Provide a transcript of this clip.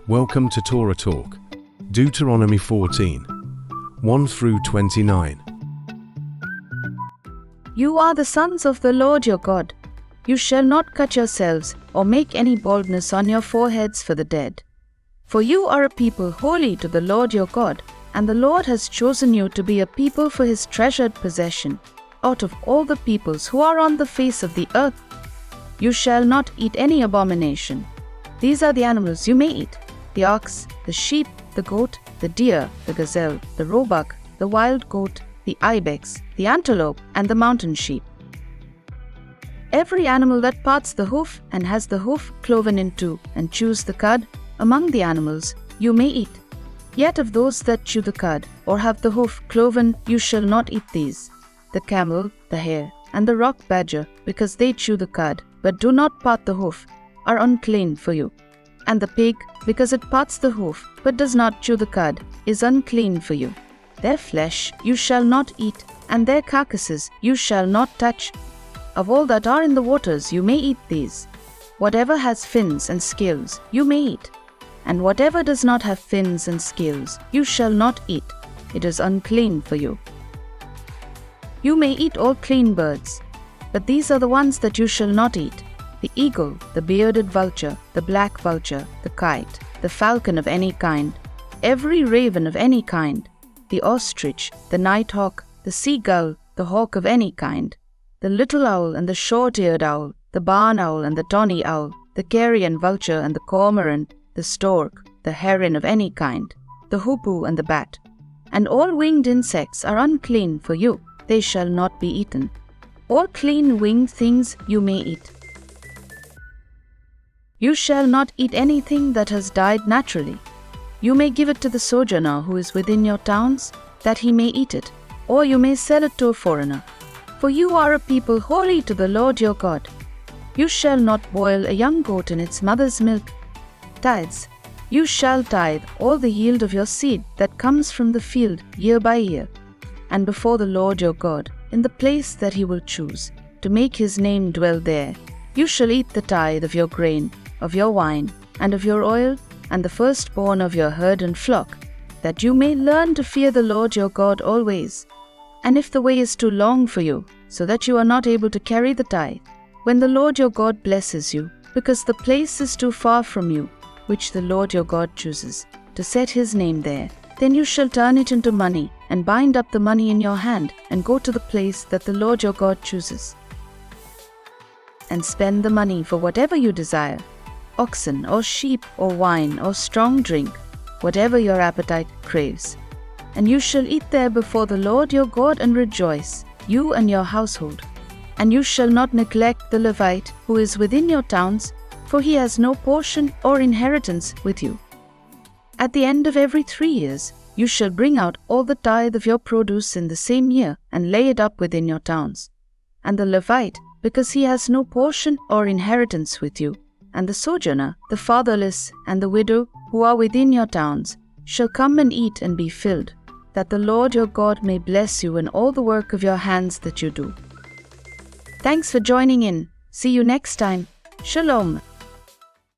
Welcome to Torah Talk, Deuteronomy 14, 1 through 29. You are the sons of the Lord your God. You shall not cut yourselves or make any baldness on your foreheads for the dead. For you are a people holy to the Lord your God, and the Lord has chosen you to be a people for his treasured possession, out of all the peoples who are on the face of the earth. You shall not eat any abomination. These are the animals you may eat: the ox, the sheep, the goat, the deer, the gazelle, the roebuck, the wild goat, the ibex, the antelope, and the mountain sheep. Every animal that parts the hoof and has the hoof cloven in two and chews the cud, among the animals you may eat. Yet of those that chew the cud or have the hoof cloven, you shall not eat these: the camel, the hare, and the rock badger, because they chew the cud but do not part the hoof, are unclean for you. And the pig, because it parts the hoof but does not chew the cud, is unclean for you. Their flesh you shall not eat, and their carcasses you shall not touch. Of all that are in the waters you may eat these. Whatever has fins and scales you may eat, and whatever does not have fins and scales you shall not eat. It is unclean for you. You may eat all clean birds, but these are the ones that you shall not eat: the eagle, the bearded vulture, the black vulture, the kite, the falcon of any kind, every raven of any kind, the ostrich, the nighthawk, the seagull, the hawk of any kind, the little owl and the short-eared owl, the barn owl and the tawny owl, the carrion vulture and the cormorant, the stork, the heron of any kind, the hoopoe and the bat. And all winged insects are unclean for you; they shall not be eaten. All clean winged things you may eat. You shall not eat anything that has died naturally. You may give it to the sojourner who is within your towns, that he may eat it, or you may sell it to a foreigner. For you are a people holy to the Lord your God. You shall not boil a young goat in its mother's milk. Tithes. You shall tithe all the yield of your seed that comes from the field year by year, and before the Lord your God, in the place that he will choose, to make his name dwell there. You shall eat the tithe of your grain, of your wine, and of your oil, and the firstborn of your herd and flock, that you may learn to fear the Lord your God always. And if the way is too long for you, so that you are not able to carry the tithe, when the Lord your God blesses you, because the place is too far from you, which the Lord your God chooses, to set his name there, then you shall turn it into money, and bind up the money in your hand, and go to the place that the Lord your God chooses, and spend the money for whatever you desire: oxen, or sheep, or wine, or strong drink, whatever your appetite craves. And you shall eat there before the Lord your God and rejoice, you and your household. And you shall not neglect the Levite who is within your towns, for he has no portion or inheritance with you. At the end of every 3 years, you shall bring out all the tithe of your produce in the same year, and lay it up within your towns. And the Levite, because he has no portion or inheritance with you, and the sojourner, the fatherless, and the widow, who are within your towns, shall come and eat and be filled, that the Lord your God may bless you in all the work of your hands that you do. Thanks for joining in. See you next time. Shalom.